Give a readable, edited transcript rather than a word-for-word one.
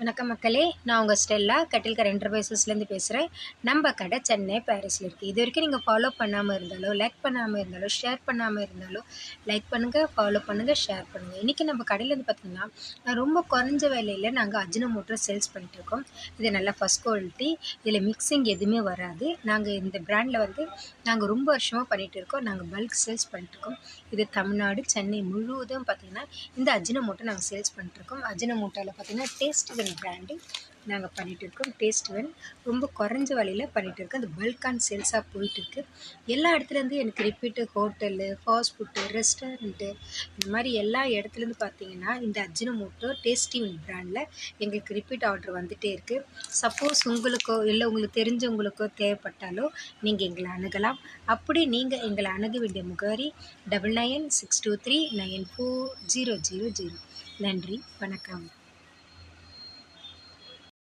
வணக்கம் மக்களே, நான் உங்கள் ஸ்டெல்லா கட்டில்கர் என்டர்பிரைசஸ்லேருந்து பேசுகிறேன். நம்ம கடை சென்னை பாரிஸில் இருக்குது. இது வரைக்கும் நீங்கள் ஃபாலோ பண்ணாமல் இருந்தாலோ, லைக் பண்ணாமல் இருந்தாலோ, ஷேர் பண்ணாமல் இருந்தாலோ, லைக் பண்ணுங்கள், ஃபாலோ பண்ணுங்கள், ஷேர் பண்ணுங்கள். இன்றைக்கி நம்ம கடையில் பார்த்திங்கன்னா ரொம்ப குறைஞ்ச விலையில் நாங்கள் அஜினோமோட்டோ சேல்ஸ் பண்ணிகிட்ருக்கோம். இது நல்லா ஃபஸ்ட் குவாலிட்டி, இதில் மிக்சிங் எதுவுமே வராது. நாங்கள் இந்த பிராண்டில் நாங்கள் ரொம்ப வருஷமாக பண்ணிகிட்டு இருக்கோம். நாங்கள் பல்க் சேல்ஸ் பண்ணிட்டுருக்கோம். இது தமிழ்நாடு, சென்னை முழுவதும் பார்த்திங்கன்னா இந்த அஜினோமோட்டோ நாங்கள் சேல்ஸ் பண்ணிட்டுருக்கோம். அஜினோமோட்டோவில் பார்த்திங்கன்னா டேஸ்ட் பிராண்டு நாங்கள் பண்ணிகிட்ருக்கோம். டேஸ்ட் வென் ரொம்ப குறைஞ்ச விலையில் பண்ணிகிட்ருக்கோம். அது பல்கான் சேல்ஸாக போயிட்டுருக்கு. எல்லா இடத்துலேருந்து எனக்கு repeat hotel, fast food, restaurant, இந்த மாதிரி எல்லா இடத்துலேருந்து பார்த்தீங்கன்னா இந்த அஜினோமோட்டோ டேஸ்டி வென் பிராண்டில் எங்களுக்கு ரிப்பீட் ஆர்டர் வந்துகிட்டே இருக்குது. சப்போஸ் உங்களுக்கோ இல்லை உங்களுக்கு தெரிஞ்சவங்களுக்கோ தேவைப்பட்டாலோ நீங்கள் எங்களை அணுகலாம். அப்படி நீங்கள் எங்களை அணுக வேண்டிய முகவரி 9962394000. நன்றி, வணக்கம்.